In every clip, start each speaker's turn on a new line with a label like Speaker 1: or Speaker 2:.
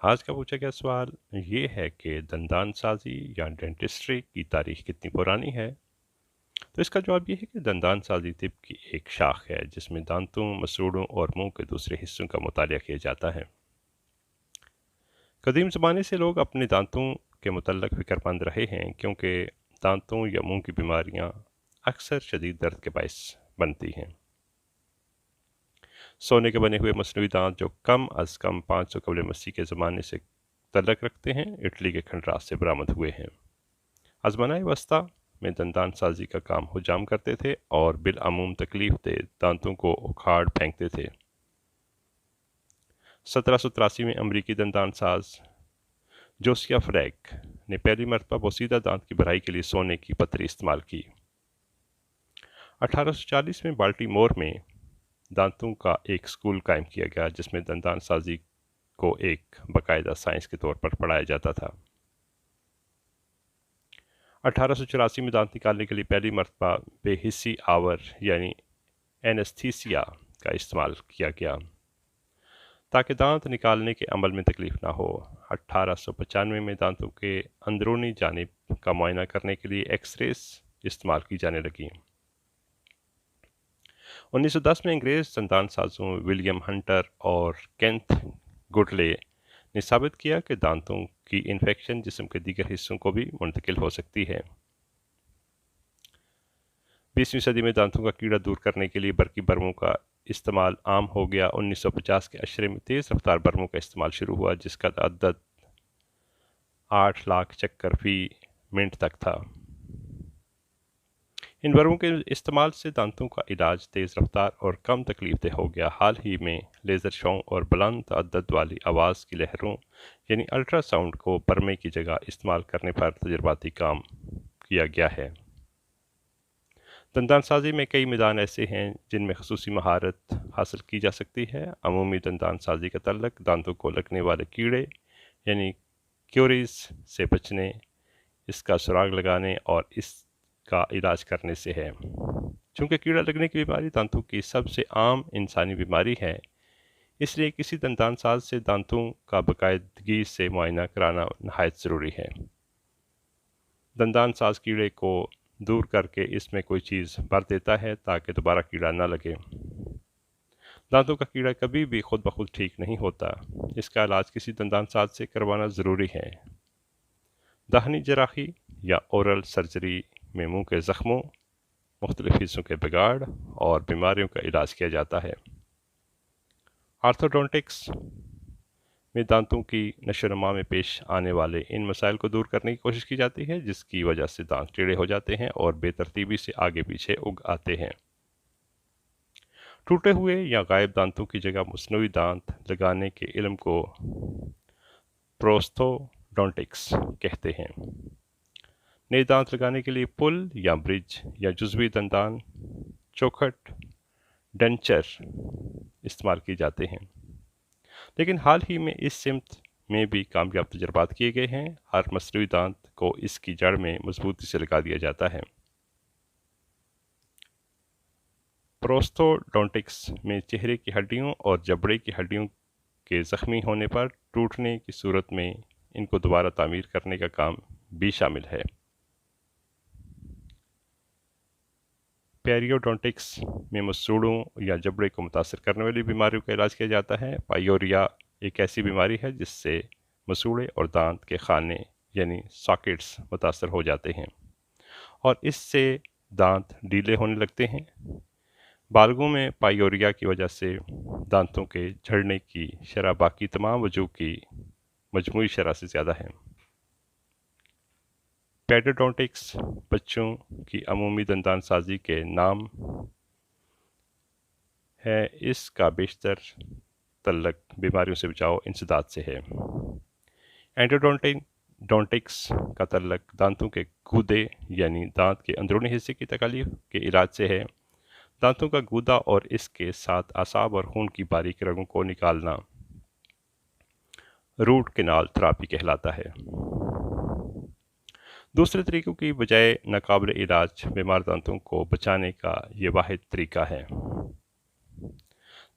Speaker 1: آج کا پوچھا گیا سوال یہ ہے کہ دندان سازی یا ڈینٹسٹری کی تاریخ کتنی پرانی ہے؟ تو اس کا جواب یہ ہے کہ دندان سازی طب کی ایک شاخ ہے جس میں دانتوں، مسوڑوں اور منہ کے دوسرے حصوں کا مطالعہ کیا جاتا ہے۔ قدیم زمانے سے لوگ اپنے دانتوں کے متعلق فکر مند رہے ہیں کیونکہ دانتوں یا منہ کی بیماریاں اکثر شدید درد کے باعث بنتی ہیں۔ سونے کے بنے ہوئے مصنوعی دانت جو کم از کم 500 قبل مسیح کے زمانے سے تعلق رکھتے ہیں، اٹلی کے کھنڈرات سے برآمد ہوئے ہیں۔ ازمانۂ وسطیٰ میں دندان سازی کا کام حجام کرتے تھے اور بالعموم تکلیف دہ دانتوں کو اکھاڑ پھینکتے تھے۔ 1783 میں امریکی دندان ساز جوسیا فریک نے پہلی مرتبہ بوسیدہ دانت کی بھرائی کے لیے سونے کی پتری استعمال کی۔ 1840 میں بالٹی مور میں دانتوں کا ایک اسکول قائم کیا گیا جس میں دندان سازی کو ایک باقاعدہ سائنس کے طور پر پڑھایا جاتا تھا۔ 1884 میں دانت نکالنے کے لیے پہلی مرتبہ بے حسی آور یعنی اینستھیسیا کا استعمال کیا گیا تاکہ دانت نکالنے کے عمل میں تکلیف نہ ہو۔ 1895 میں دانتوں کے اندرونی جانب کا معائنہ کرنے کے لیے ایکس ریز استعمال کی جانے لگیں۔ 1910 میں انگریز دندان سازوں ولیم ہنٹر اور کینتھ گڈلے نے ثابت کیا کہ دانتوں کی انفیکشن جسم کے دیگر حصوں کو بھی منتقل ہو سکتی ہے۔ 20ویں صدی میں دانتوں کا کیڑا دور کرنے کے لیے برقی برموں کا استعمال عام ہو گیا۔ 1950 کے عشرے میں تیز رفتار برموں کا استعمال شروع ہوا جس کا عدد 8 لاکھ چکر فی منٹ تک تھا۔ ان برموں کے استعمال سے دانتوں کا علاج تیز رفتار اور کم تکلیف دہ ہو گیا۔ حال ہی میں لیزر شعاع اور بلند تعدد والی آواز کی لہروں یعنی الٹرا ساؤنڈ کو برمے کی جگہ استعمال کرنے پر تجرباتی کام کیا گیا ہے۔ دندان سازی میں کئی میدان ایسے ہیں جن میں خصوصی مہارت حاصل کی جا سکتی ہے۔ عمومی دندان سازی کا تعلق دانتوں کو لگنے والے کیڑے یعنی کیوریز سے بچنے، اس کا سراغ لگانے اور اس کا علاج کرنے سے ہے۔ چونکہ کیڑا لگنے کی بیماری دانتوں کی سب سے عام انسانی بیماری ہے، اس لیے کسی دندان ساز سے دانتوں کا باقاعدگی سے معائنہ کرانا نہایت ضروری ہے۔ دندان ساز کیڑے کو دور کر کے اس میں کوئی چیز بھر دیتا ہے تاکہ دوبارہ کیڑا نہ لگے۔ دانتوں کا کیڑا کبھی بھی خود بخود ٹھیک نہیں ہوتا، اس کا علاج کسی دندان ساز سے کروانا ضروری ہے۔ دہانی جراحی یا اورل سرجری میں منہ کے زخموں، مختلف حصوں کے بگاڑ اور بیماریوں کا علاج کیا جاتا ہے۔ آرتھوڈونٹکس میں دانتوں کی نشو و نما میں پیش آنے والے ان مسائل کو دور کرنے کی کوشش کی جاتی ہے جس کی وجہ سے دانت ٹیڑھے ہو جاتے ہیں اور بے ترتیبی سے آگے پیچھے اگ آتے ہیں۔ ٹوٹے ہوئے یا غائب دانتوں کی جگہ مصنوعی دانت لگانے کے علم کو پروستھوڈونٹکس کہتے ہیں۔ نئے دانت لگانے کے لیے پل یا برج یا جزوی دندان چوکھٹ ڈینچر استعمال کیے جاتے ہیں، لیکن حال ہی میں اس سمت میں بھی کامیاب تجربات کیے گئے ہیں۔ ہر مصنوعی دانت کو اس کی جڑ میں مضبوطی سے لگا دیا جاتا ہے۔ پروستھوڈونٹکس میں چہرے کی ہڈیوں اور جبڑے کی ہڈیوں کے زخمی ہونے پر ٹوٹنے کی صورت میں ان کو دوبارہ تعمیر کرنے کا کام بھی شامل ہے۔ پیریوڈونٹکس میں مسوڑوں یا جبڑے کو متاثر کرنے والی بیماریوں کا علاج کیا جاتا ہے۔ پائیوریا ایک ایسی بیماری ہے جس سے مسوڑے اور دانت کے خانے یعنی ساکٹس متاثر ہو جاتے ہیں اور اس سے دانت ڈھیلے ہونے لگتے ہیں۔ بالغوں میں پائیوریا کی وجہ سے دانتوں کے جھڑنے کی شرح باقی تمام وجوہ کی مجموعی شرح سے زیادہ ہے۔ پیڈوڈونٹکس بچوں کی عمومی دندان سازی کے نام ہے، اس کا بیشتر تعلق بیماریوں سے بچاؤ انسداد سے ہے۔ اینڈوڈونٹکس کا تعلق دانتوں کے گودے یعنی دانت کے اندرونی حصے کی تکالیف کے علاج سے ہے۔ دانتوں کا گودا اور اس کے ساتھ اعصاب اور خون کی باریک رگوں کو نکالنا روٹ کینال تھراپی کہلاتا ہے۔ دوسرے طریقوں کی بجائے ناقابل علاج بیمار دانتوں کو بچانے کا یہ واحد طریقہ ہے۔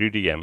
Speaker 1: DDM